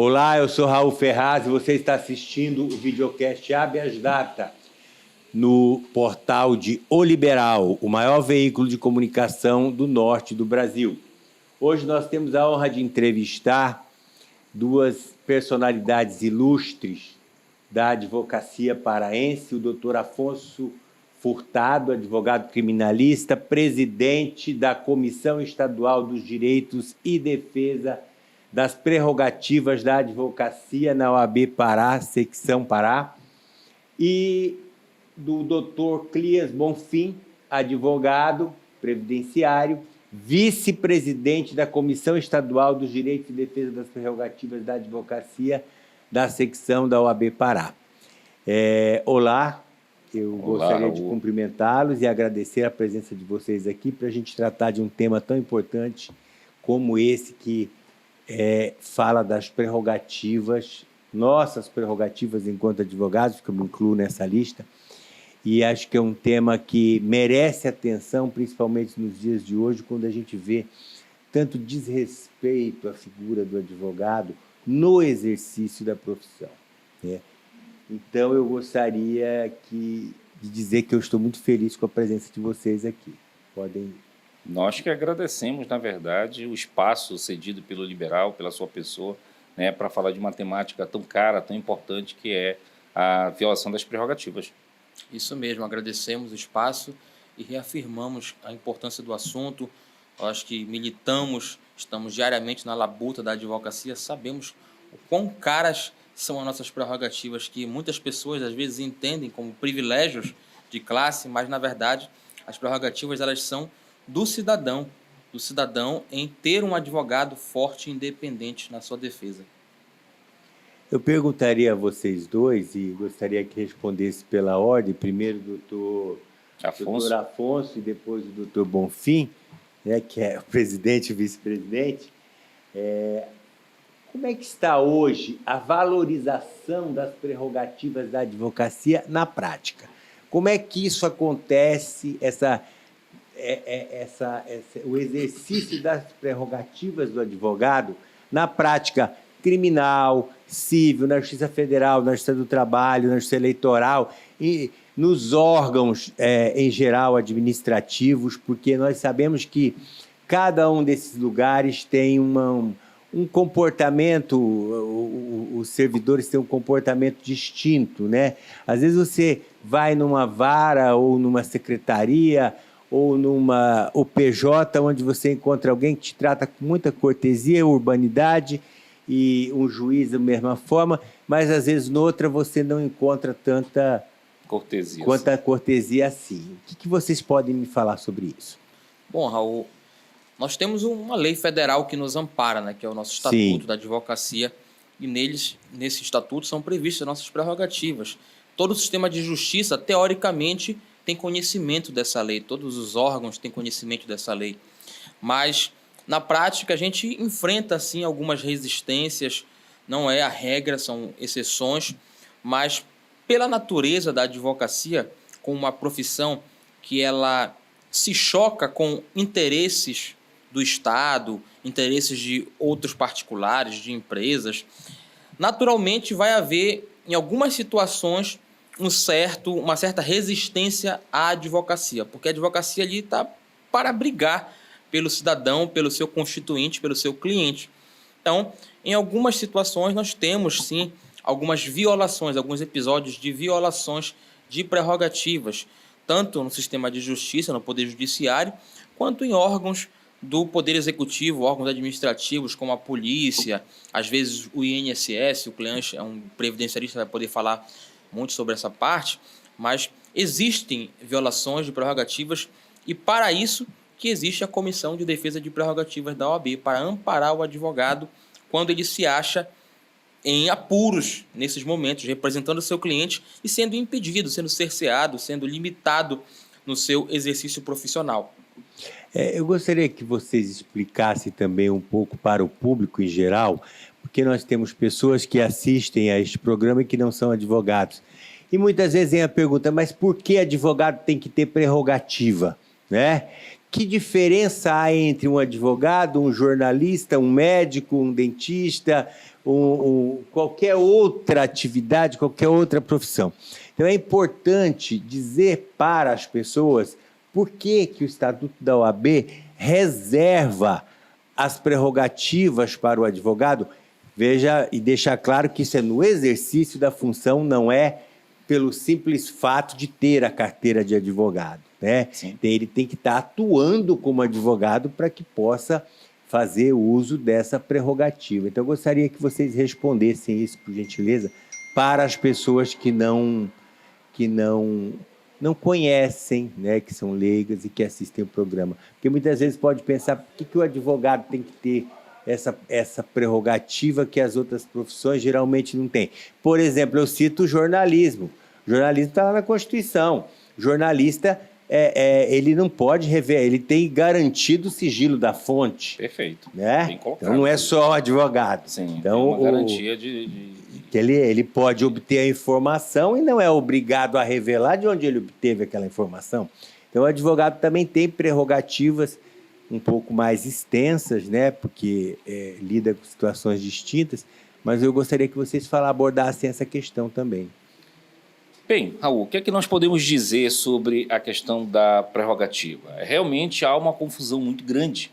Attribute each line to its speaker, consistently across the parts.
Speaker 1: Olá, eu sou Raul Ferraz e você está assistindo o videocast Habeas Data no portal de O Liberal, o maior veículo de comunicação do norte do Brasil. Hoje nós temos a honra de entrevistar duas personalidades ilustres da advocacia paraense, o doutor Afonso Furtado, advogado criminalista, presidente da Comissão Estadual dos Direitos e Defesa das Prerrogativas da Advocacia na OAB Pará, secção Pará, e do doutor Clias Bonfim, advogado previdenciário, vice-presidente da Comissão Estadual dos Direitos e Defesa das Prerrogativas da Advocacia da secção da OAB Pará. Olá, eu gostaria de cumprimentá-los e agradecer a presença de vocês aqui para a gente tratar de um tema tão importante como esse que fala das prerrogativas, nossas prerrogativas enquanto advogados, que eu me incluo nessa lista, e acho que é um tema que merece atenção, principalmente nos dias de hoje, quando a gente vê tanto desrespeito à figura do advogado no exercício da profissão, né? Então, eu gostaria de dizer que eu estou muito feliz com a presença de vocês aqui. Podem...
Speaker 2: Nós que agradecemos, na verdade, o espaço cedido pelo Liberal, pela sua pessoa, né, para falar de uma temática tão cara, tão importante, que é a violação das prerrogativas.
Speaker 3: Isso mesmo, agradecemos o espaço e reafirmamos a importância do assunto. Eu acho que militamos, estamos diariamente na labuta da advocacia, sabemos o quão caras são as nossas prerrogativas, que muitas pessoas às vezes entendem como privilégios de classe, mas na verdade as prerrogativas elas são do cidadão em ter um advogado forte e independente na sua defesa.
Speaker 1: Eu perguntaria a vocês dois, e gostaria que respondesse pela ordem, primeiro o doutor Afonso e depois o doutor Bonfim, né, que é o presidente e o vice-presidente. Como é que está hoje a valorização das prerrogativas da advocacia na prática? Como é que isso acontece, o exercício das prerrogativas do advogado na prática criminal, civil, na Justiça Federal, na Justiça do Trabalho, na Justiça Eleitoral e nos órgãos, em geral, administrativos, porque nós sabemos que cada um desses lugares tem um comportamento, os servidores têm um comportamento distinto, né? Às vezes você vai numa vara ou numa secretaria ou numa OPJ, onde você encontra alguém que te trata com muita cortesia, urbanidade, e um juiz da mesma forma, mas às vezes noutra você não encontra tanta cortesia assim. O que vocês podem me falar sobre isso?
Speaker 3: Bom, Raul, nós temos uma lei federal que nos ampara, né, que é o nosso Estatuto da Advocacia, e nesse estatuto são previstas nossas prerrogativas. Todo o sistema de justiça, teoricamente, tem conhecimento dessa lei, todos os órgãos têm conhecimento dessa lei, mas na prática a gente enfrenta assim algumas resistências, não é a regra, são exceções, mas pela natureza da advocacia, com uma profissão que ela se choca com interesses do Estado, interesses de outros particulares, de empresas, naturalmente vai haver, em algumas situações, uma certa resistência à advocacia, porque a advocacia ali está para brigar pelo cidadão, pelo seu constituinte, pelo seu cliente. Então, em algumas situações, nós temos, sim, algumas violações, alguns episódios de violações de prerrogativas, tanto no sistema de justiça, no Poder Judiciário, quanto em órgãos do Poder Executivo, órgãos administrativos, como a polícia, às vezes o INSS, o Clean é um previdenciarista, vai poder falar muito sobre essa parte, mas existem violações de prerrogativas e, para isso, que existe a Comissão de Defesa de Prerrogativas da OAB, para amparar o advogado quando ele se acha em apuros nesses momentos, representando o seu cliente e sendo impedido, sendo cerceado, sendo limitado no seu exercício profissional.
Speaker 1: Eu gostaria que vocês explicassem também um pouco para o público em geral, porque nós temos pessoas que assistem a este programa e que não são advogados. E muitas vezes vem a pergunta, mas por que advogado tem que ter prerrogativa, né? Que diferença há entre um advogado, um jornalista, um médico, um dentista, qualquer outra atividade, qualquer outra profissão. Então, é importante dizer para as pessoas por que o Estatuto da OAB reserva as prerrogativas para o advogado. Veja e deixar claro que isso é no exercício da função, não é pelo simples fato de ter a carteira de advogado, né? Ele tem que estar atuando como advogado para que possa fazer uso dessa prerrogativa. Então, eu gostaria que vocês respondessem isso, por gentileza, para as pessoas que não conhecem, né, que são leigas e que assistem o programa. Porque muitas vezes pode pensar por que o advogado tem que ter essa prerrogativa que as outras profissões geralmente não têm. Por exemplo, eu cito o jornalismo. O jornalismo está lá na Constituição. O jornalista, ele não pode revelar, ele tem garantido o sigilo da fonte.
Speaker 2: Perfeito.
Speaker 1: Né?
Speaker 2: Bem colocado.
Speaker 1: Então, não é só o advogado.
Speaker 2: Sim,
Speaker 1: então,
Speaker 2: tem uma garantia
Speaker 1: que ele pode obter a informação e não é obrigado a revelar de onde ele obteve aquela informação. Então, o advogado também tem prerrogativas um pouco mais extensas, né, porque lida com situações distintas, mas eu gostaria que vocês abordassem essa questão também.
Speaker 2: Bem, Raul, o que é que nós podemos dizer sobre a questão da prerrogativa? Realmente há uma confusão muito grande,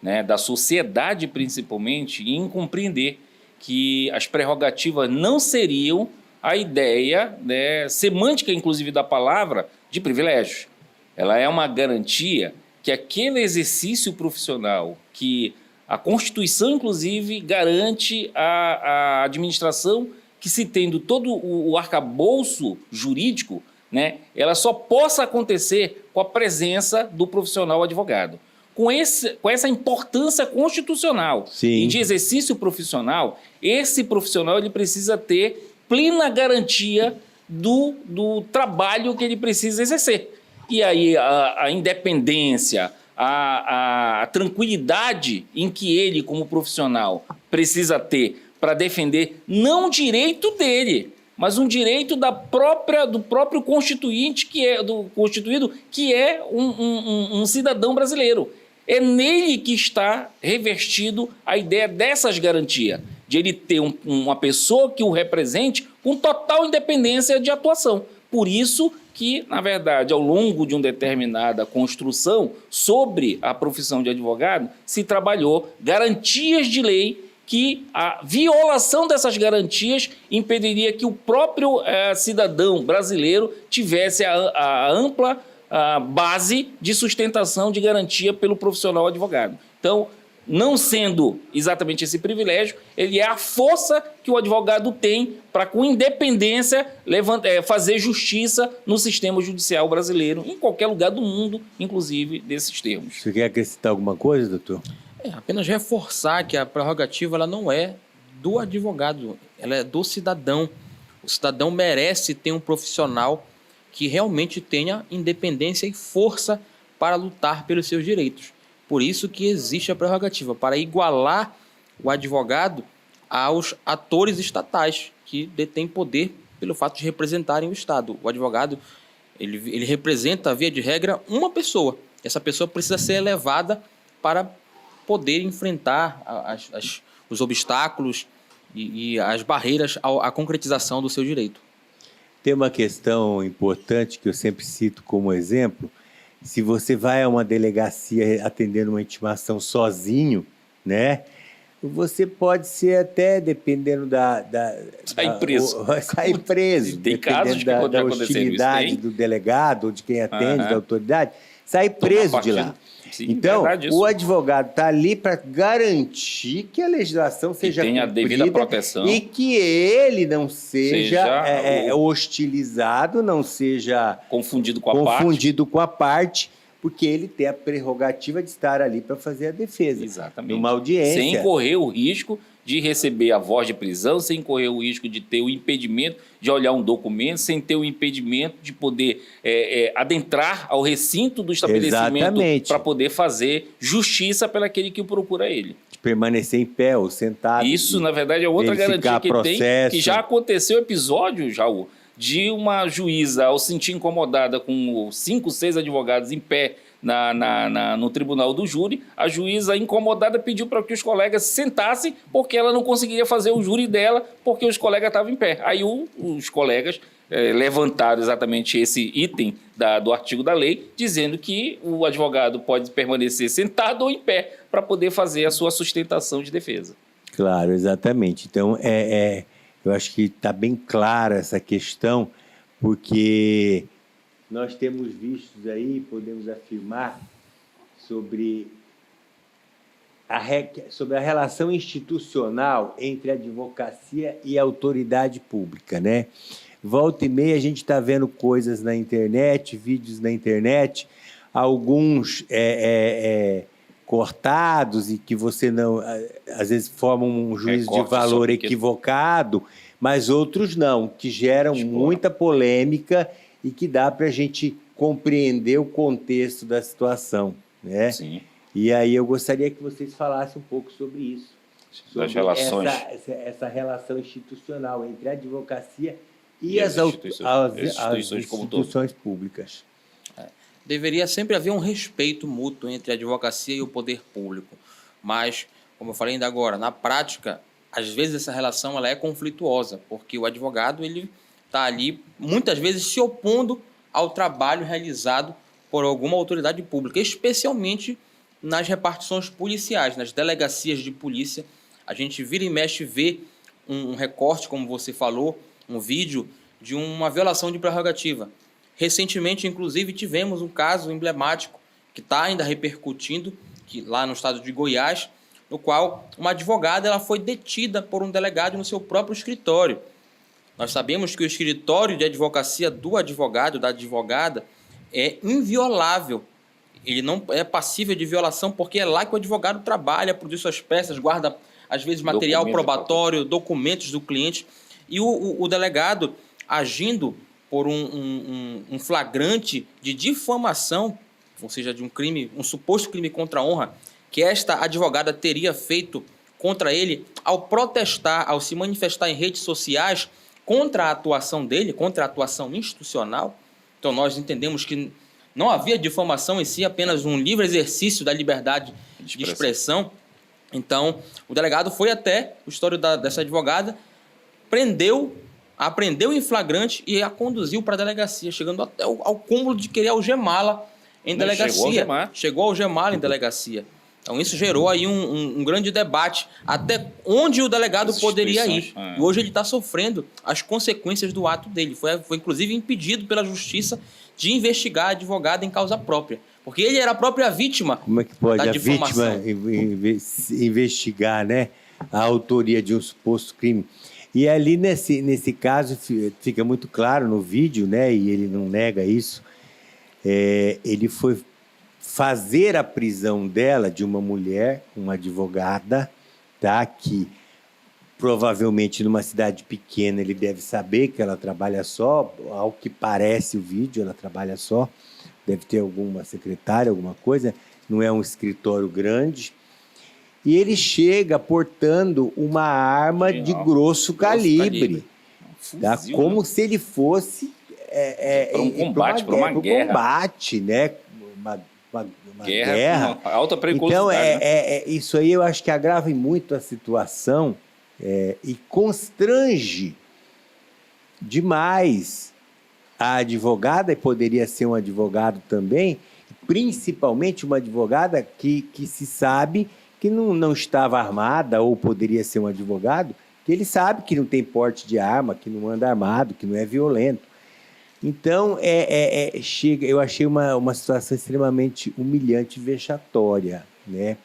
Speaker 2: né, da sociedade principalmente, em compreender que as prerrogativas não seriam a ideia, né, semântica, inclusive, da palavra, de privilégios. Ela é uma garantia que aquele exercício profissional que a Constituição, inclusive, garante a administração que se tendo todo o arcabouço jurídico, né, ela só possa acontecer com a presença do profissional advogado. Com essa importância constitucional e de exercício profissional, esse profissional ele precisa ter plena garantia do trabalho que ele precisa exercer. E aí a independência, a tranquilidade em que ele, como profissional, precisa ter para defender não o direito dele, mas um direito do próprio constituinte, constituído, que é um cidadão brasileiro. É nele que está revestido a ideia dessas garantias, de ele ter uma pessoa que o represente com total independência de atuação. Por isso que, na verdade, ao longo de uma determinada construção sobre a profissão de advogado, se trabalhou garantias de lei que a violação dessas garantias impediria que o próprio cidadão brasileiro tivesse a ampla base de sustentação de garantia pelo profissional advogado. Então, não sendo exatamente esse privilégio, ele é a força que o advogado tem para, com independência, fazer justiça no sistema judicial brasileiro, em qualquer lugar do mundo, inclusive desses termos.
Speaker 1: Você quer acrescentar alguma coisa, doutor?
Speaker 3: Apenas reforçar que a prerrogativa ela não é do advogado, ela é do cidadão. O cidadão merece ter um profissional que realmente tenha independência e força para lutar pelos seus direitos. Por isso que existe a prerrogativa, para igualar o advogado aos atores estatais que detêm poder pelo fato de representarem o Estado. O advogado ele representa, via de regra, uma pessoa. Essa pessoa precisa ser elevada para poder enfrentar os obstáculos e as barreiras à concretização do seu direito.
Speaker 1: Tem uma questão importante que eu sempre cito como exemplo. Se você vai a uma delegacia atendendo uma intimação sozinho, né, você pode ser até, dependendo
Speaker 2: sair preso.
Speaker 1: Sair preso.
Speaker 2: Tem casos que
Speaker 1: da hostilidade do delegado ou de quem atende, da autoridade, sair preso de lá.
Speaker 2: Sim,
Speaker 1: então, o advogado está ali para garantir que a legislação seja cumprida,
Speaker 2: a devida proteção,
Speaker 1: e que ele não seja hostilizado, não seja
Speaker 2: confundido com a parte,
Speaker 1: porque ele tem a prerrogativa de estar ali para fazer a defesa.
Speaker 2: Exatamente.
Speaker 1: Numa audiência.
Speaker 2: Sem correr o risco de receber a voz de prisão, sem correr o risco de ter o impedimento de olhar um documento, sem ter o impedimento de poder adentrar ao recinto do estabelecimento para poder fazer justiça pelaquele que o procura ele.
Speaker 1: De permanecer em pé ou sentado.
Speaker 2: Isso, na verdade, é outra garantia que tem, que já aconteceu episódio, Jaú, de uma juíza, ao se sentir incomodada com 5, 6 advogados em pé no tribunal do júri, a juíza incomodada pediu para que os colegas se sentassem porque ela não conseguiria fazer o júri dela porque os colegas estavam em pé. Aí os colegas levantaram exatamente esse item do artigo da lei, dizendo que o advogado pode permanecer sentado ou em pé para poder fazer a sua sustentação de defesa.
Speaker 1: Claro, exatamente. Então, eu acho que está bem clara essa questão, porque nós temos visto aí, podemos afirmar, sobre a relação institucional entre a advocacia e a autoridade pública, né? Volta e meia a gente está vendo coisas na internet, vídeos na internet, alguns cortados e que você não, às vezes formam um juízo de valor equivocado, mas outros não, que geram muita polêmica e que dá para a gente compreender o contexto da situação, né?
Speaker 2: Sim.
Speaker 1: E aí eu gostaria que vocês falassem um pouco sobre isso, sobre
Speaker 2: das relações,
Speaker 1: essa relação institucional entre a advocacia e
Speaker 2: as
Speaker 1: instituições públicas.
Speaker 3: Deveria sempre haver um respeito mútuo entre a advocacia e o poder público. Mas, como eu falei ainda agora, na prática, às vezes essa relação ela é conflituosa, porque o advogado ele está ali, muitas vezes, se opondo ao trabalho realizado por alguma autoridade pública, especialmente nas repartições policiais, nas delegacias de polícia. A gente vira e mexe vê um recorte, como você falou, um vídeo de uma violação de prerrogativa. Recentemente, inclusive, tivemos um caso emblemático que está ainda repercutindo, que lá no estado de Goiás, no qual uma advogada ela foi detida por um delegado no seu próprio escritório. Nós sabemos que o escritório de advocacia do advogado, da advogada, é inviolável. Ele não é passível de violação porque é lá que o advogado trabalha, produz suas peças, guarda, às vezes, material probatório, documentos do cliente. E o delegado, agindo por um flagrante de difamação, ou seja, de um crime, um suposto crime contra a honra, que esta advogada teria feito contra ele ao protestar, ao se manifestar em redes sociais contra a atuação dele, contra a atuação institucional. Então, nós entendemos que não havia difamação em si, apenas um livre exercício da liberdade de expressão. Então, o delegado foi até o escritório dessa advogada, apreendeu em flagrante e a conduziu para a delegacia, chegando até ao cúmulo de querer algemá-la em delegacia. Chegou a algemá-la em delegacia. Então, isso gerou aí um grande debate até onde o delegado poderia ir. E hoje ele está sofrendo as consequências do ato dele. Foi, inclusive, impedido pela justiça de investigar a advogada em causa própria. Porque ele era a própria vítima. Como é que pode a vítima
Speaker 1: investigar, né, a autoria de um suposto crime? E ali, nesse caso, fica muito claro no vídeo, né, e ele não nega isso, ele foi fazer a prisão dela, de uma mulher, uma advogada, tá, que provavelmente numa cidade pequena ele deve saber que ela trabalha só, ao que parece o vídeo, ela trabalha só, deve ter alguma secretária, alguma coisa, não é um escritório grande. E ele chega portando uma arma de grosso calibre. Tá? Como se ele fosse
Speaker 2: para um combate, para uma guerra.
Speaker 1: Combate, né? Uma guerra.
Speaker 2: Uma alta periculosidade.
Speaker 1: Então, isso aí eu acho que agrava muito a situação e constrange demais a advogada, e poderia ser um advogado também, principalmente uma advogada que se sabe que não estava armada, ou poderia ser um advogado, que ele sabe que não tem porte de arma, que não anda armado, que não é violento. Então, eu achei uma situação extremamente humilhante e vexatória, né?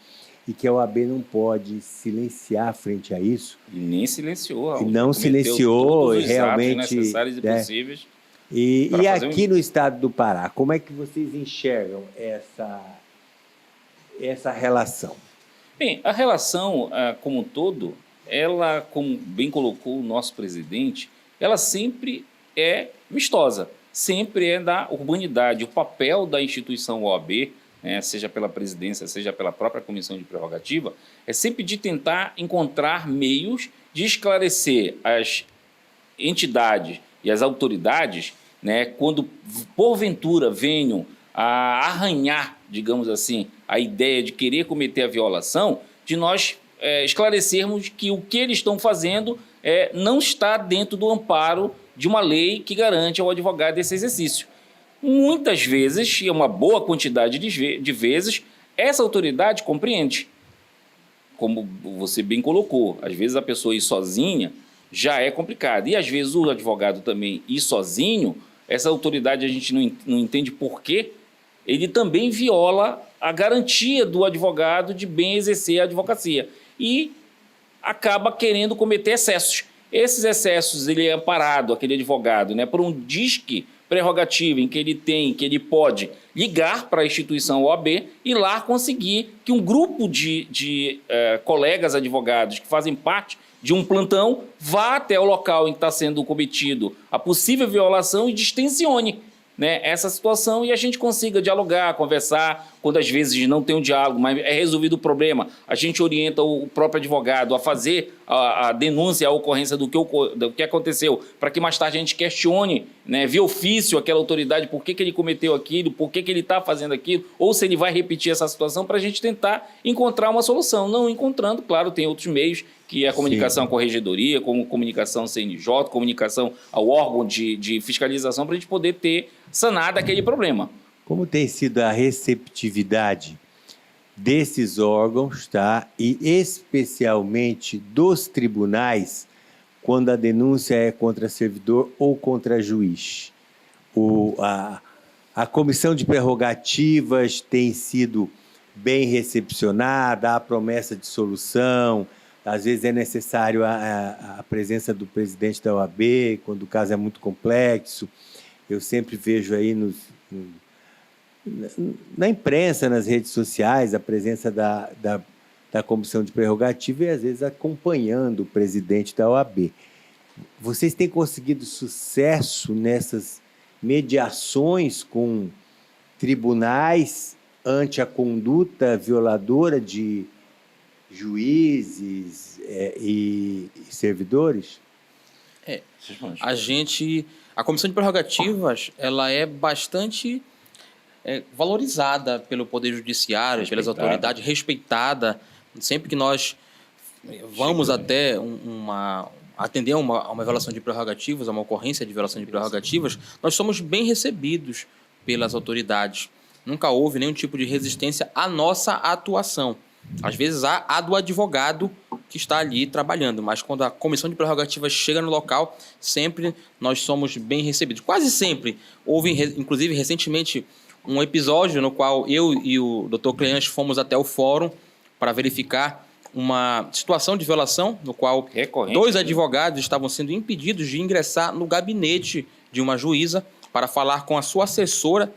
Speaker 1: E que a OAB não pode silenciar frente a isso.
Speaker 2: E nem silenciou.
Speaker 1: Não silenciou,
Speaker 2: todos os
Speaker 1: realmente...
Speaker 2: atos necessários e possíveis.
Speaker 1: E aqui no estado do Pará, como é que vocês enxergam essa relação?
Speaker 2: Bem, a relação como um todo, ela, como bem colocou o nosso presidente, ela sempre é vistosa, sempre é da urbanidade. O papel da instituição OAB, né, seja pela presidência, seja pela própria comissão de prerrogativa, é sempre de tentar encontrar meios de esclarecer as entidades e as autoridades, né, quando porventura venham a arranhar digamos assim, a ideia de querer cometer a violação, de nós esclarecermos que o que eles estão fazendo não está dentro do amparo de uma lei que garante ao advogado esse exercício. Muitas vezes, e uma boa quantidade de vezes, essa autoridade compreende. Como você bem colocou, às vezes a pessoa ir sozinha já é complicado. E às vezes o advogado também ir sozinho, essa autoridade a gente não entende por quê, ele também viola a garantia do advogado de bem exercer a advocacia e acaba querendo cometer excessos. Esses excessos, ele é amparado, aquele advogado, né, por um disque prerrogativo em que ele pode ligar para a instituição OAB e lá conseguir que um grupo de colegas advogados que fazem parte de um plantão vá até o local em que está sendo cometido a possível violação e distensione, né, essa situação e a gente consiga dialogar, conversar, quando às vezes não tem um diálogo, mas é resolvido o problema, a gente orienta o próprio advogado a fazer a denúncia, a ocorrência do que aconteceu, para que mais tarde a gente questione, né, via ofício aquela autoridade por que ele cometeu aquilo, por que ele está fazendo aquilo, ou se ele vai repetir essa situação, para a gente tentar encontrar uma solução. Não encontrando, claro, tem outros meios, que é a comunicação à corregedoria, como comunicação ao CNJ, comunicação ao órgão de fiscalização, para a gente poder ter sanado aquele problema.
Speaker 1: Como tem sido a receptividade desses órgãos, tá? E especialmente dos tribunais, quando a denúncia é contra servidor ou contra juiz? A comissão de prerrogativas tem sido bem recepcionada, há promessa de solução, às vezes é necessário a presença do presidente da OAB, quando o caso é muito complexo. Eu sempre vejo aí na imprensa, nas redes sociais, a presença da comissão de prerrogativa e, às vezes, acompanhando o presidente da OAB. Vocês têm conseguido sucesso nessas mediações com tribunais ante a conduta violadora de juízes e servidores?
Speaker 3: A comissão de prerrogativas, ela é bastante valorizada pelo Poder Judiciário, pelas autoridades, respeitada. Sempre que nós vamos até atender a uma violação de prerrogativas, a uma ocorrência de violação de prerrogativas, nós somos bem recebidos pelas autoridades. Nunca houve nenhum tipo de resistência à nossa atuação. Às vezes há a do advogado que está ali trabalhando, mas quando a comissão de prerrogativas chega no local, sempre nós somos bem recebidos. Quase sempre. Houve, inclusive, recentemente, um episódio no qual eu e o Dr. Cleanche fomos até o fórum para verificar uma situação de violação, no qual dois advogados estavam sendo impedidos de ingressar no gabinete de uma juíza para falar com a sua assessora.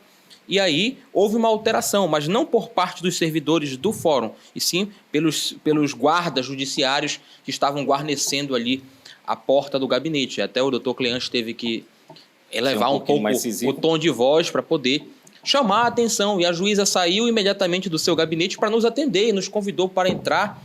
Speaker 3: E aí houve uma alteração, mas não por parte dos servidores do fórum, e sim pelos guardas judiciários que estavam guarnecendo ali a porta do gabinete. Até o doutor Cleanche teve que elevar um pouco o tom de voz para poder chamar a atenção. E a juíza saiu imediatamente do seu gabinete para nos atender e nos convidou para entrar,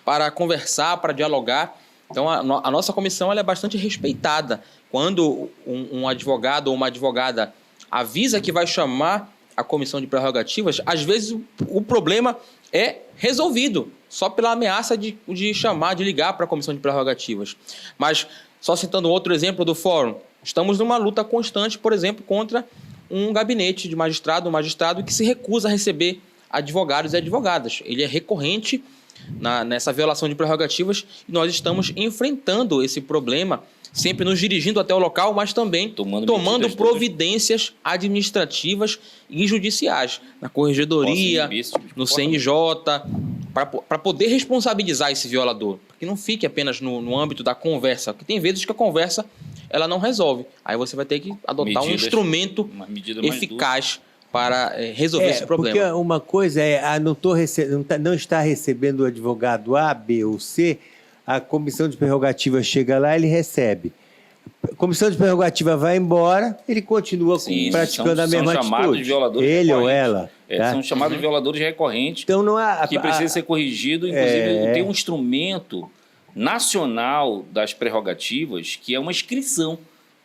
Speaker 3: para conversar, para dialogar. Então, a nossa comissão ela é bastante respeitada. Quando um advogado ou uma advogada avisa que vai chamar a comissão de prerrogativas, às vezes o problema é resolvido só pela ameaça de chamar, de ligar para a comissão de prerrogativas. Mas, só citando outro exemplo do fórum, estamos numa luta constante, por exemplo, contra um gabinete de magistrado, um magistrado que se recusa a receber advogados e advogadas. Ele é recorrente nessa violação de prerrogativas e nós estamos enfrentando esse problema, sempre nos dirigindo até o local, mas também tomando providências administrativas e judiciais, na corregedoria, no CNJ, para poder responsabilizar esse violador, para que não fique apenas no âmbito da conversa, porque tem vezes que a conversa ela não resolve. Aí você vai ter que adotar um instrumento eficaz para resolver esse problema.
Speaker 1: Porque uma coisa é não está recebendo o advogado A, B ou C, a comissão de prerrogativa chega lá, ele recebe. A comissão de prerrogativa vai embora, ele continua praticando a mesma atitude. Ele ou ela. Tá?
Speaker 2: São chamados de violadores recorrentes,
Speaker 1: então, não há,
Speaker 2: que precisa ser corrigido. Inclusive, tem um instrumento nacional das prerrogativas, que é uma inscrição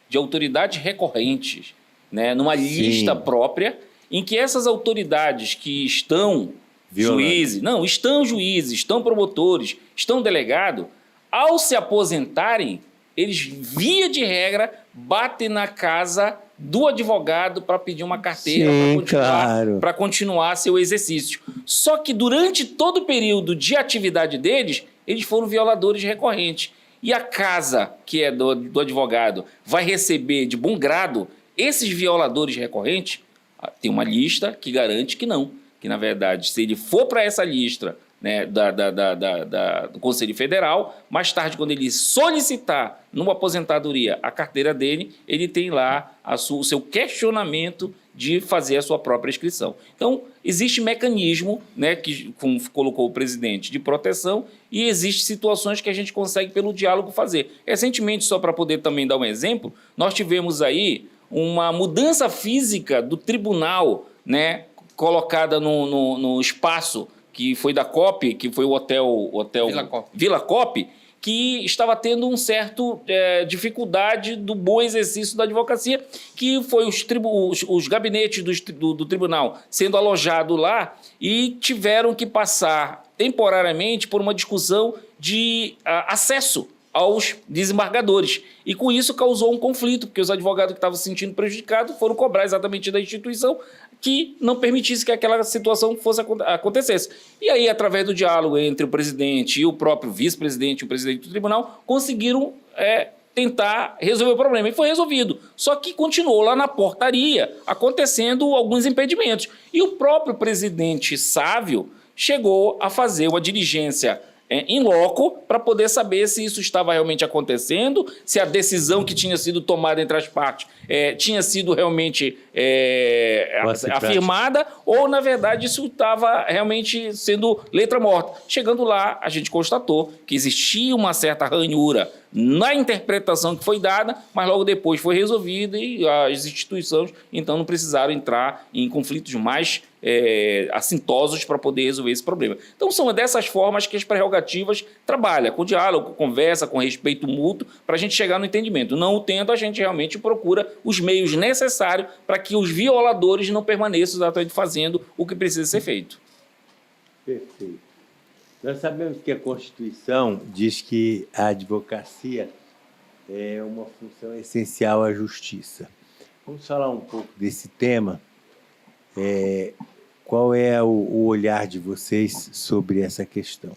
Speaker 2: de autoridades recorrentes, né, numa lista própria, em que essas autoridades que estão juízes, estão promotores, estão delegados, ao se aposentarem, eles, via de regra, batem na casa do advogado para pedir uma carteira para continuar seu exercício. Só que durante todo o período de atividade deles, eles foram violadores recorrentes. E a casa, que é do advogado, vai receber de bom grado esses violadores recorrentes? Tem uma lista que garante que não. Que, na verdade, se ele for para essa lista, né, do Conselho Federal, mais tarde, quando ele solicitar numa aposentadoria a carteira dele, ele tem lá o seu questionamento de fazer a sua própria inscrição. Então, existe mecanismo, né, que, como colocou o presidente, de proteção, e existem situações que a gente consegue, pelo diálogo, fazer. Recentemente, só para poder também dar um exemplo, nós tivemos aí uma mudança física do tribunal, né, colocada no espaço que foi da COP, que foi o hotel Vila COP, que estava tendo um certo dificuldade do bom exercício da advocacia, que foi os gabinetes do tribunal sendo alojados lá e tiveram que passar temporariamente por uma discussão de acesso aos desembargadores. E com isso causou um conflito, porque os advogados que estavam se sentindo prejudicados foram cobrar exatamente da instituição que não permitisse que aquela situação acontecesse. E aí, através do diálogo entre o presidente e o próprio vice-presidente e o presidente do tribunal, conseguiram tentar resolver o problema. E foi resolvido. Só que continuou lá na portaria acontecendo alguns impedimentos. E o próprio presidente Sávio chegou a fazer uma diligência em loco para poder saber se isso estava realmente acontecendo, se a decisão que tinha sido tomada entre as partes tinha sido realmente afirmada ou, na verdade, isso estava realmente sendo letra morta. Chegando lá, a gente constatou que existia uma certa ranhura na interpretação que foi dada, mas logo depois foi resolvida e as instituições, então, não precisaram entrar em conflitos mais assintosos para poder resolver esse problema. Então, são dessas formas que as prerrogativas trabalham, com diálogo, com conversa, com respeito mútuo, para a gente chegar no entendimento. Não o tendo, a gente realmente procura os meios necessários para que os violadores não permaneçam exatamente fazendo o que precisa ser feito.
Speaker 1: Perfeito. Nós sabemos que a Constituição diz que a advocacia é uma função essencial à justiça. Vamos falar um pouco desse tema. Qual é o olhar de vocês sobre essa questão?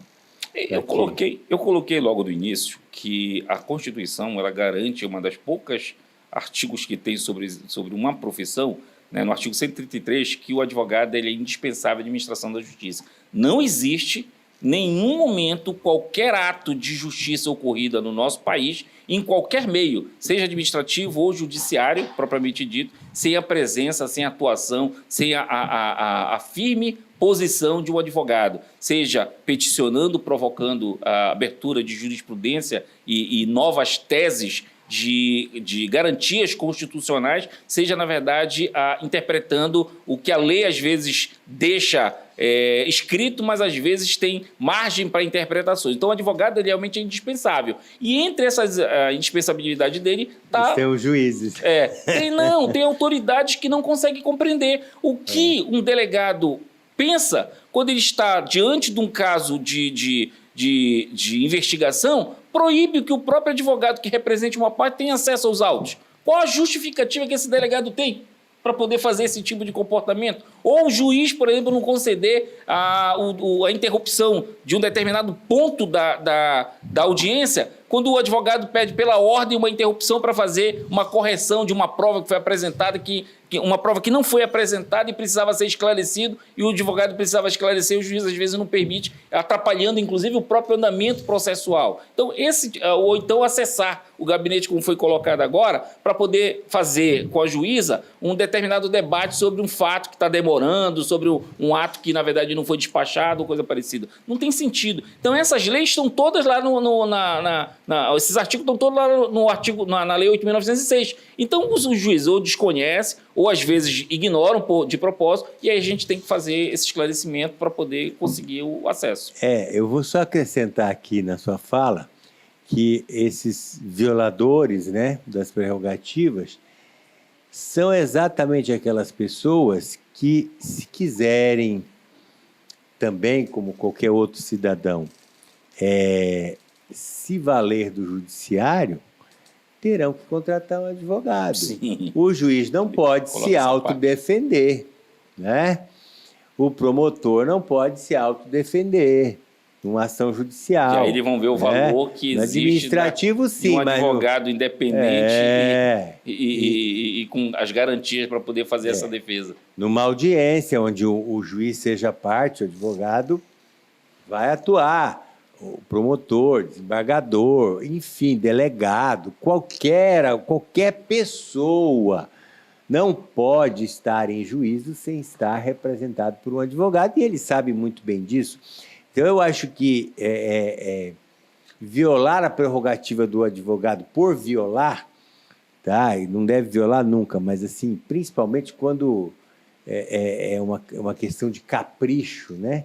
Speaker 2: Eu coloquei logo no início que a Constituição ela garante uma das poucas artigos que tem sobre uma profissão, né, no artigo 133, que o advogado ele é indispensável à administração da justiça. Não existe nenhum momento qualquer ato de justiça ocorrida no nosso país, em qualquer meio, seja administrativo ou judiciário, propriamente dito, sem a presença, sem a atuação, sem a firme posição de um advogado, seja peticionando, provocando a abertura de jurisprudência e novas teses de garantias constitucionais, seja, na verdade, interpretando o que a lei, às vezes, deixa escrito, mas, às vezes, tem margem para interpretações. Então, o advogado ele realmente é indispensável. E entre essas indispensabilidade dele está...
Speaker 1: Tem os juízes.
Speaker 2: Tem autoridades que não conseguem compreender o que um delegado pensa quando ele está diante de um caso de investigação, proíbe que o próprio advogado que represente uma parte tenha acesso aos autos. Qual a justificativa que esse delegado tem para poder fazer esse tipo de comportamento? Ou o juiz, por exemplo, não conceder a interrupção de um determinado ponto da audiência, quando o advogado pede pela ordem uma interrupção para fazer uma correção de uma prova que foi apresentada, uma prova que não foi apresentada e precisava ser esclarecido, e o advogado precisava esclarecer, o juiz às vezes não permite, atrapalhando inclusive o próprio andamento processual. Então, ou então acessar o gabinete, como foi colocado agora, para poder fazer com a juíza um determinado debate sobre um fato que está demorando, sobre um ato que, na verdade, não foi despachado, ou coisa parecida. Não tem sentido. Então, essas leis estão todas lá esses artigos estão todos lá na Lei 8.906. Então, os juízes ou desconhecem, ou às vezes ignoram de propósito, e aí a gente tem que fazer esse esclarecimento para poder conseguir o acesso.
Speaker 1: Eu vou só acrescentar aqui na sua fala que esses violadores, né, das prerrogativas são exatamente aquelas pessoas que, se quiserem, também, como qualquer outro cidadão, se valer do judiciário, terão que contratar um advogado.
Speaker 2: Sim.
Speaker 1: O juiz não pode
Speaker 2: Coloca
Speaker 1: se
Speaker 2: essa
Speaker 1: autodefender, né? O promotor não pode se autodefender numa ação judicial.
Speaker 2: E aí eles vão ver o valor que
Speaker 1: no
Speaker 2: existe
Speaker 1: administrativo,
Speaker 2: de
Speaker 1: sim,
Speaker 2: um advogado independente e com as garantias para poder fazer essa defesa.
Speaker 1: Numa audiência onde o juiz seja parte, o advogado vai atuar. O promotor, desembargador, enfim, delegado, qualquer pessoa não pode estar em juízo sem estar representado por um advogado, e ele sabe muito bem disso. Então, eu acho que violar a prerrogativa do advogado por violar, tá? E não deve violar nunca, mas assim, principalmente quando é uma questão de capricho, né?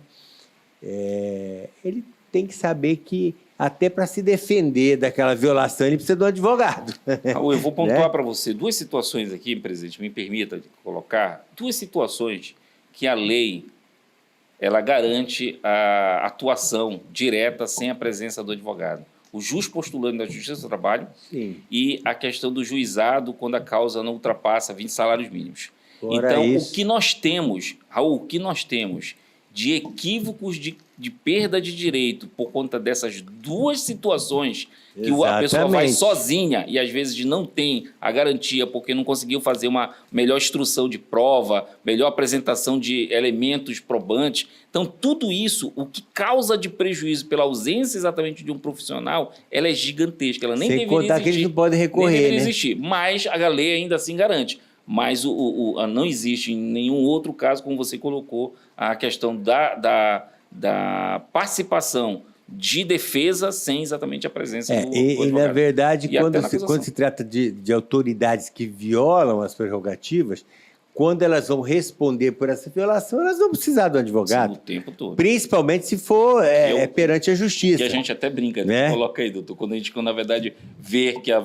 Speaker 1: Ele tem que saber que, até para se defender daquela violação, ele precisa de um advogado.
Speaker 2: Raul, eu vou pontuar para você duas situações aqui, presidente, me permita colocar, duas situações que a lei ela garante a atuação direta sem a presença do advogado. O jus postulante da Justiça do Trabalho. Sim. E a questão do juizado quando a causa não ultrapassa 20 salários mínimos. Então, o que nós temos, Raul, o que nós temos de equívocos de perda de direito por conta dessas duas situações que a pessoa vai sozinha e às vezes não tem a garantia porque não conseguiu fazer uma melhor instrução de prova, melhor apresentação de elementos probantes. Então, tudo isso, o que causa de prejuízo pela ausência exatamente de um profissional, ela é gigantesca. Ela nem deveria existir. Sem contar que eles não podem recorrer, nem deveria existir, mas a lei ainda assim garante. Mas não existe em nenhum outro caso, como você colocou, a questão da participação de defesa sem exatamente a presença do advogado. E,
Speaker 1: na verdade, quando se trata de autoridades que violam as prerrogativas, quando elas vão responder por essa violação, elas vão precisar do advogado. Sim, o tempo todo. Principalmente se for perante a justiça.
Speaker 2: Que a gente até brinca, né? Coloca aí, doutor. Quando a gente, na verdade, vê que a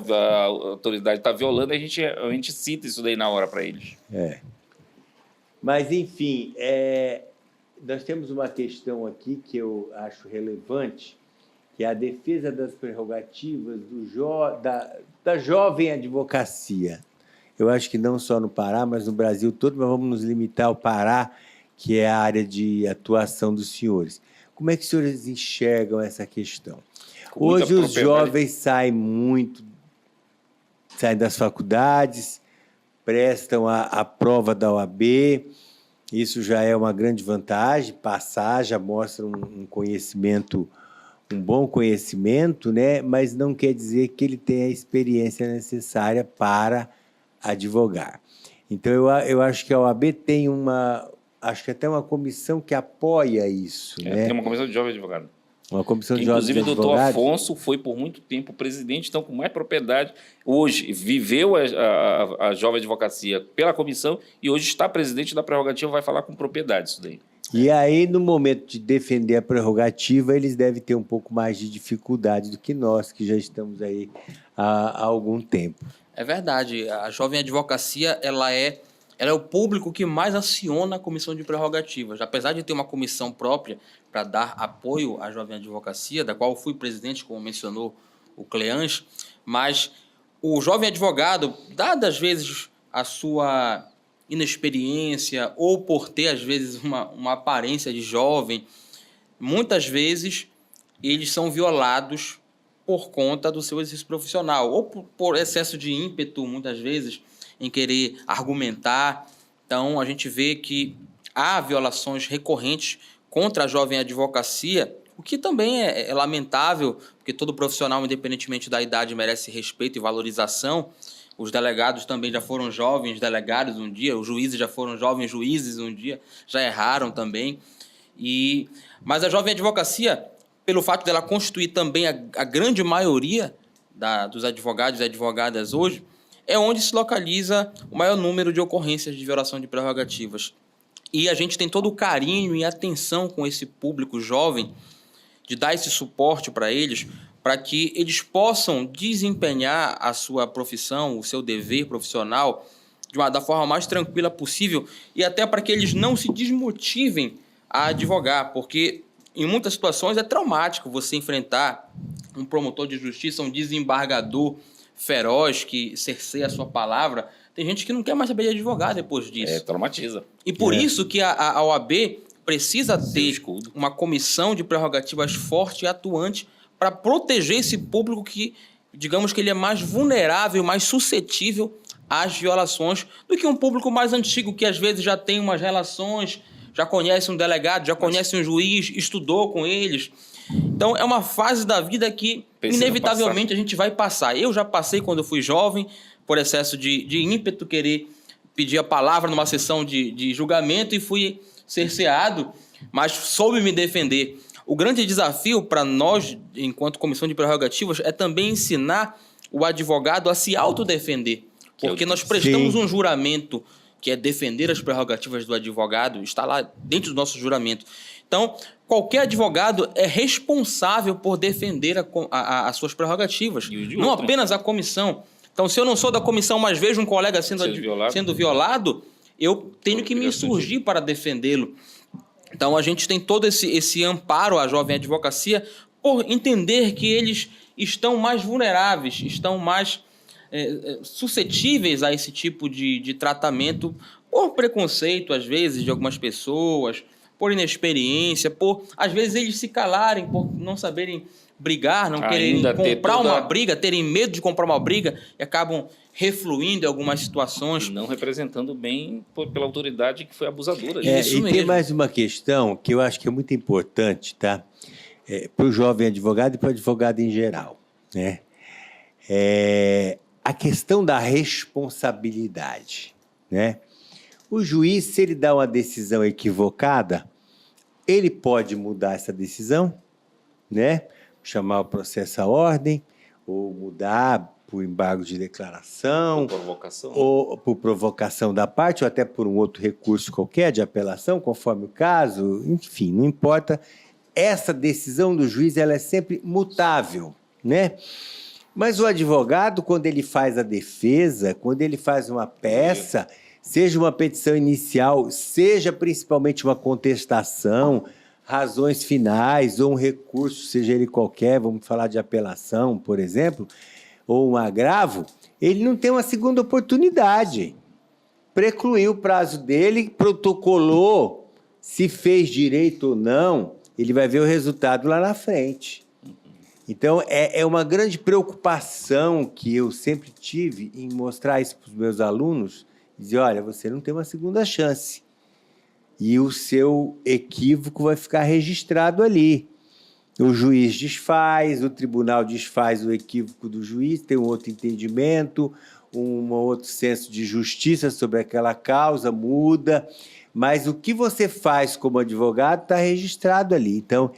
Speaker 2: autoridade está violando, a gente cita isso daí na hora para eles.
Speaker 1: Mas, enfim, nós temos uma questão aqui que eu acho relevante, que é a defesa das prerrogativas da jovem advocacia. Eu acho que não só no Pará, mas no Brasil todo, mas vamos nos limitar ao Pará, que é a área de atuação dos senhores. Como é que os senhores enxergam essa questão? Hoje os jovens saem das faculdades, prestam a prova da OAB, isso já é uma grande vantagem, passar já mostra um conhecimento, um bom conhecimento, né? Mas não quer dizer que ele tenha a experiência necessária para advogar. Então, eu acho que a OAB tem acho que até uma comissão que apoia isso. Né?
Speaker 2: Tem uma comissão de jovens advogados.
Speaker 1: Uma comissão de jovens advogados.
Speaker 2: Inclusive, o doutor Afonso foi por muito tempo presidente, então com mais propriedade. Hoje, viveu a jovem advocacia pela comissão e hoje está presidente da prerrogativa, vai falar com propriedade isso daí.
Speaker 1: E aí, no momento de defender a prerrogativa, eles devem ter um pouco mais de dificuldade do que nós, que já estamos aí há algum tempo.
Speaker 3: É verdade. A jovem advocacia ela é o público que mais aciona a comissão de prerrogativas. Apesar de ter uma comissão própria para dar apoio à jovem advocacia, da qual eu fui presidente, como mencionou o Cleanche, mas o jovem advogado, dada às vezes a sua inexperiência ou por ter às vezes uma aparência de jovem, muitas vezes eles são violados por conta do seu exercício profissional, ou por excesso de ímpeto, muitas vezes, em querer argumentar. Então, a gente vê que há violações recorrentes contra a jovem advocacia, o que também é lamentável, porque todo profissional, independentemente da idade, merece respeito e valorização. Os delegados também já foram jovens delegados um dia, os juízes já foram jovens juízes um dia, já erraram também. Mas a jovem advocacia, pelo fato dela constituir também a grande maioria dos advogados e advogadas hoje, é onde se localiza o maior número de ocorrências de violação de prerrogativas. E a gente tem todo o carinho e atenção com esse público jovem, de dar esse suporte para eles, para que eles possam desempenhar a sua profissão, o seu dever profissional, da forma mais tranquila possível e até para que eles não se desmotivem a advogar, porque em muitas situações é traumático você enfrentar um promotor de justiça, um desembargador feroz que cerceia a sua palavra. Tem gente que não quer mais saber de advogar depois disso.
Speaker 2: Traumatiza.
Speaker 3: E por isso que a OAB precisa ter uma comissão de prerrogativas forte e atuante para proteger esse público que, digamos que ele é mais vulnerável, mais suscetível às violações do que um público mais antigo, que às vezes já tem umas relações, já conhece um delegado, já conhece um juiz, estudou com eles. Então, é uma fase da vida que, inevitavelmente, a gente vai passar. Eu já passei quando eu fui jovem, por excesso de ímpeto, querer pedir a palavra numa sessão de julgamento e fui cerceado, mas soube me defender. O grande desafio para nós, enquanto comissão de prerrogativas, é também ensinar o advogado a se autodefender. Porque nós prestamos um juramento que é defender as prerrogativas do advogado, está lá dentro do nosso juramento. Então, qualquer advogado é responsável por defender as suas prerrogativas, não apenas a comissão. Então, se eu não sou da comissão, mas vejo um colega sendo violado, eu tenho que me insurgir para defendê-lo. Então, a gente tem todo esse amparo à jovem advocacia por entender que eles estão mais vulneráveis, estão mais suscetíveis a esse tipo de tratamento por preconceito, às vezes, de algumas pessoas, por inexperiência, por, às vezes, eles se calarem, por não saberem brigar, não quererem comprar uma briga, terem medo de comprar uma briga e acabam refluindo em algumas situações.
Speaker 2: Não representando bem pela autoridade que foi abusadora.
Speaker 1: Isso mesmo. Tem mais uma questão que eu acho que é muito importante, tá? Para o jovem advogado e para o advogado em geral, né? A questão da responsabilidade, né? O juiz, se ele dá uma decisão equivocada, ele pode mudar essa decisão, né? Chamar o processo à ordem, ou mudar por embargo de declaração,
Speaker 2: por provocação,
Speaker 1: ou por provocação da parte, ou até por um outro recurso qualquer de apelação, conforme o caso, enfim, não importa. Essa decisão do juiz, ela é sempre mutável, né? Mas o advogado, quando ele faz a defesa, quando ele faz uma peça, seja uma petição inicial, seja principalmente uma contestação, razões finais ou um recurso, seja ele qualquer, vamos falar de apelação, por exemplo, ou um agravo, ele não tem uma segunda oportunidade. Precluiu o prazo dele, protocolou, se fez direito ou não, ele vai ver o resultado lá na frente. Então, é uma grande preocupação que eu sempre tive em mostrar isso para os meus alunos, dizer, olha, você não tem uma segunda chance. E o seu equívoco vai ficar registrado ali. O juiz desfaz, o tribunal desfaz o equívoco do juiz, tem um outro entendimento, um outro senso de justiça sobre aquela causa, muda. Mas o que você faz como advogado está registrado ali. Então,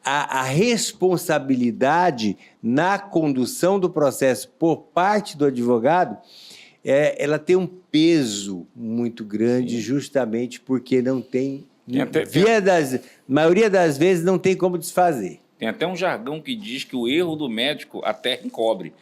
Speaker 1: a responsabilidade na condução do processo por parte do advogado, ela tem um peso muito grande, justamente porque não tem... maioria das vezes não tem como desfazer.
Speaker 2: Tem até um jargão que diz que o erro do médico a terra encobre.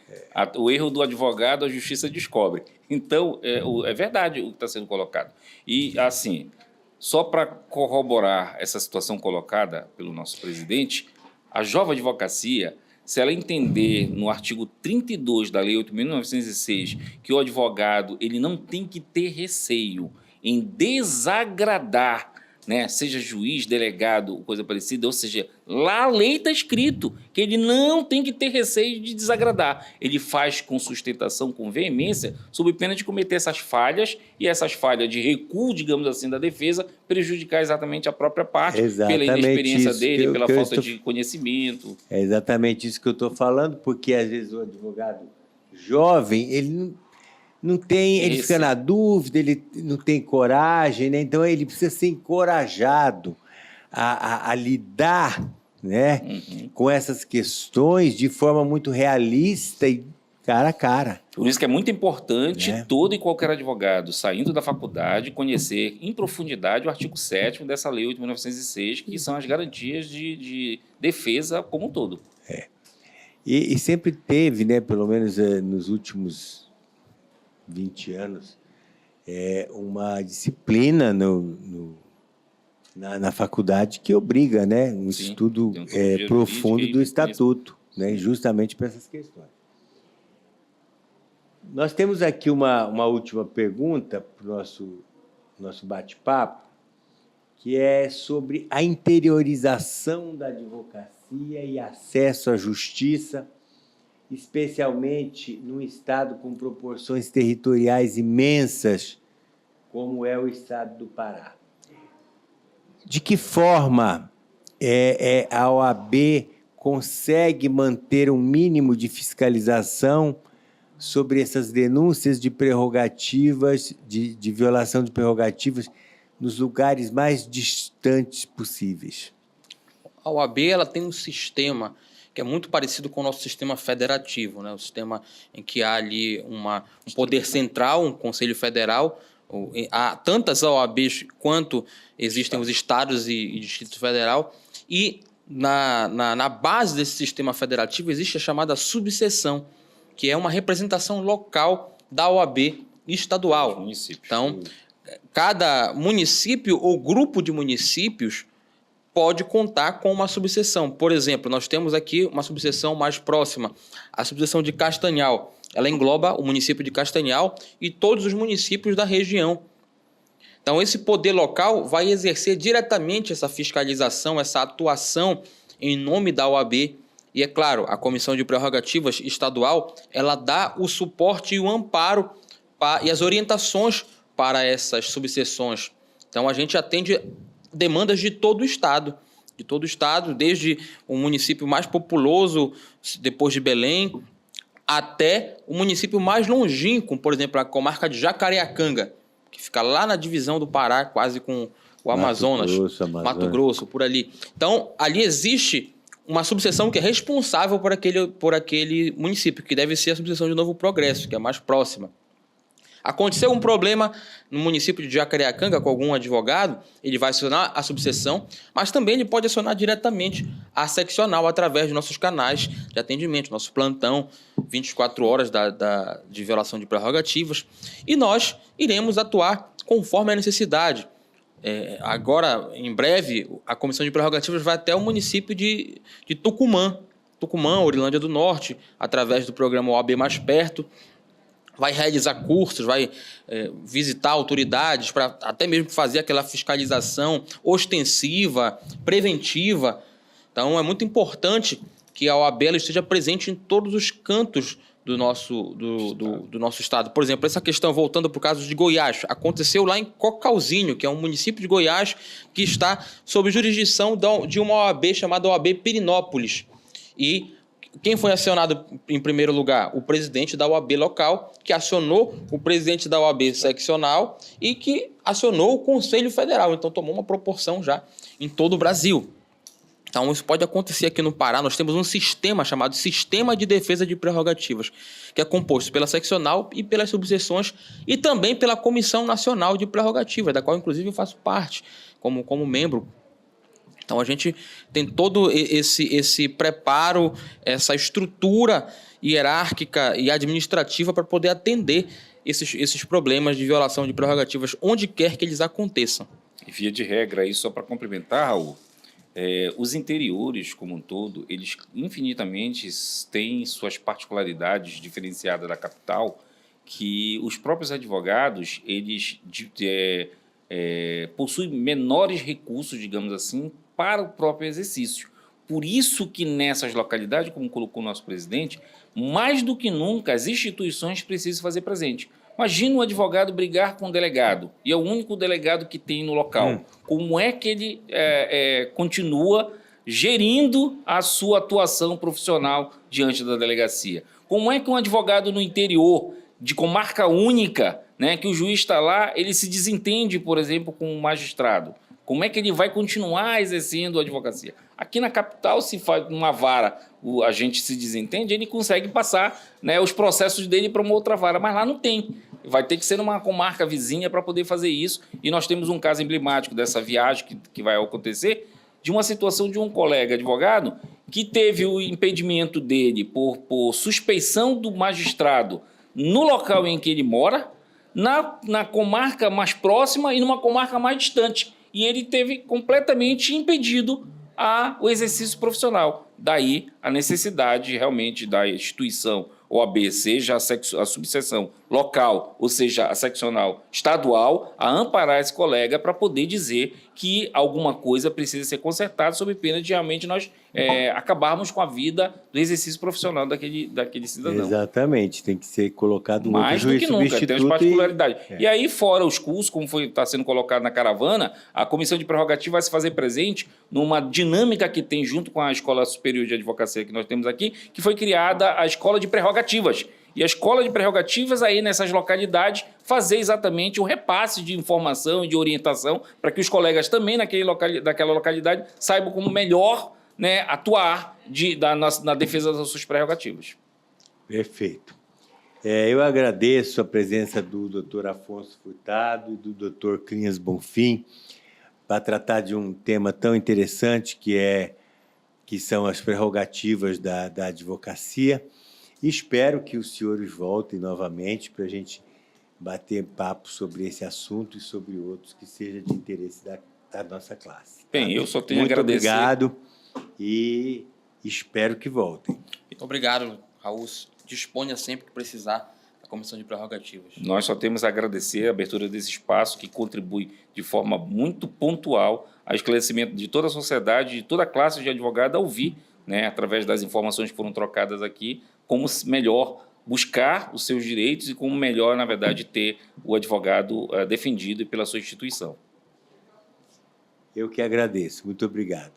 Speaker 2: O erro do advogado a justiça descobre. Então, é verdade o que está sendo colocado. E, assim, só para corroborar essa situação colocada pelo nosso presidente, a jovem advocacia, se ela entender no artigo 32 da Lei 8.906 que o advogado ele não tem que ter receio em desagradar, né, seja juiz, delegado, coisa parecida, ou seja, lá a lei está escrito que ele não tem que ter receio de desagradar. Ele faz com sustentação, com veemência, sob pena de cometer essas falhas e essas falhas de recuo, digamos assim, da defesa, prejudicar exatamente a própria parte, pela inexperiência dele, pela falta de conhecimento.
Speaker 1: É exatamente isso que eu estou falando, porque às vezes o advogado jovem, ele não tem, ele fica na dúvida, ele não tem coragem, né? Então ele precisa ser encorajado a lidar, né, com essas questões de forma muito realista e cara a cara.
Speaker 2: Por isso que é muito importante todo e qualquer advogado, saindo da faculdade, conhecer em profundidade o artigo 7º dessa Lei 8.906, que são as garantias de defesa como um todo.
Speaker 1: E sempre teve, né, pelo menos nos últimos 20 anos, uma disciplina na faculdade que obriga, né, um
Speaker 2: Sim,
Speaker 1: estudo profundo do Estatuto, né, justamente para essas questões. Nós temos aqui uma última pergunta para o nosso bate-papo, que é sobre a interiorização da advocacia e acesso à justiça, especialmente num estado com proporções territoriais imensas, como é o estado do Pará. De que forma a OAB consegue manter um mínimo de fiscalização sobre essas denúncias de prerrogativas, de violação de prerrogativas, nos lugares mais distantes possíveis?
Speaker 3: A OAB ela tem um sistema que é muito parecido com o nosso sistema federativo, né? O sistema em que há ali um poder central, um Conselho Federal. Há tantas OABs quanto existem os estados e Distrito Federal. E na base desse sistema federativo existe a chamada subseção, que é uma representação local da OAB estadual. Então, cada município ou grupo de municípios pode contar com uma subseção. Por exemplo, nós temos aqui uma subseção mais próxima, a subseção de Castanhal. Ela engloba o município de Castanhal e todos os municípios da região. Então, esse poder local vai exercer diretamente essa fiscalização, essa atuação em nome da OAB. E, é claro, a Comissão de Prerrogativas Estadual, ela dá o suporte e o amparo e as orientações para essas subseções. Então, a gente atende demandas de todo o Estado, desde o município mais populoso, depois de Belém, até o município mais longínquo, por exemplo, a comarca de Jacareacanga, que fica lá na divisão do Pará, quase com o Amazonas, Mato Grosso, por ali. Então, ali existe uma subseção que é responsável por aquele município, que deve ser a subseção de Novo Progresso, que é a mais próxima. Aconteceu um problema no município de Jacareacanga com algum advogado, ele vai acionar a subseção, mas também ele pode acionar diretamente a seccional através de nossos canais de atendimento, nosso plantão, 24 horas de violação de prerrogativas, e nós iremos atuar conforme a necessidade. Agora, em breve, a Comissão de Prerrogativas vai até o município de Tucumã, Orilândia do Norte, através do programa OAB Mais Perto, vai realizar cursos, vai visitar autoridades para até mesmo fazer aquela fiscalização ostensiva, preventiva. Então, é muito importante que a OAB esteja presente em todos os cantos do nosso estado. Por exemplo, essa questão, voltando para o caso de Goiás, aconteceu lá em Cocalzinho, que é um município de Goiás que está sob jurisdição de uma OAB chamada OAB Pirinópolis. E quem foi acionado em primeiro lugar? O presidente da OAB local, que acionou o presidente da OAB seccional e que acionou o Conselho Federal. Então, tomou uma proporção já em todo o Brasil. Então, isso pode acontecer aqui no Pará. Nós temos um sistema chamado Sistema de Defesa de Prerrogativas, que é composto pela seccional e pelas subseções e também pela Comissão Nacional de Prerrogativas, da qual, inclusive, eu faço parte como membro. Então, a gente tem todo esse preparo, essa estrutura hierárquica e administrativa para poder atender esses problemas de violação de prerrogativas onde quer que eles aconteçam.
Speaker 2: E, via de regra, aí, só para complementar, Raul, os interiores, como um todo, eles infinitamente têm suas particularidades diferenciadas da capital, que os próprios advogados, eles possuem menores recursos, digamos assim, para o próprio exercício. Por isso que nessas localidades, como colocou o nosso presidente, mais do que nunca as instituições precisam fazer presente. Imagina um advogado brigar com um delegado, e é o único delegado que tem no local. Como é que ele continua gerindo a sua atuação profissional diante da delegacia? Como é que um advogado no interior, de comarca única, né, que o juiz está lá, ele se desentende, por exemplo, com um magistrado? Como é que ele vai continuar exercendo a advocacia? Aqui na capital, se faz uma vara, a gente se desentende, ele consegue passar, né, os processos dele para uma outra vara, mas lá não tem. Vai ter que ser numa comarca vizinha para poder fazer isso. E nós temos um caso emblemático dessa viagem que vai acontecer, de uma situação de um colega advogado que teve o impedimento dele por suspeição do magistrado no local em que ele mora, na comarca mais próxima e numa comarca mais distante. E ele teve completamente impedido o exercício profissional. Daí a necessidade realmente da instituição OAB, seja a subseção local, ou seja, a seccional estadual, a amparar esse colega para poder dizer que alguma coisa precisa ser consertada sob pena de realmente nós acabarmos com a vida do exercício profissional daquele cidadão.
Speaker 1: Exatamente, tem que ser colocado
Speaker 2: mais do que nunca, tem as particularidades. E aí, fora os cursos, como está sendo colocado na caravana, a Comissão de Prerrogativa vai se fazer presente numa dinâmica que tem junto com a Escola Superior de Advocacia que nós temos aqui, que foi criada a Escola de Prerrogativas. E a Escola de Prerrogativas, aí nessas localidades, fazer exatamente o repasse de informação e de orientação para que os colegas também daquela localidade saibam como melhor, né, atuar na defesa das suas prerrogativas.
Speaker 1: Perfeito. Eu agradeço a presença do Dr. Afonso Furtado e do Dr. Crinhas Bonfim para tratar de um tema tão interessante que são as prerrogativas da advocacia. E espero que os senhores voltem novamente para a gente bater papo sobre esse assunto e sobre outros que sejam de interesse da nossa classe. Tá?
Speaker 2: Bem, eu só tenho a
Speaker 1: Muito
Speaker 2: agradecer.
Speaker 1: Obrigado e espero que voltem.
Speaker 3: Muito obrigado, Raul. Disponha sempre que precisar da Comissão de Prerrogativas.
Speaker 2: Nós só temos a agradecer a abertura desse espaço que contribui de forma muito pontual ao esclarecimento de toda a sociedade, de toda a classe de advogado a ouvir, né, através das informações que foram trocadas aqui, como melhor buscar os seus direitos e como melhor, na verdade, ter o advogado defendido pela sua instituição.
Speaker 1: Eu que agradeço. Muito obrigado.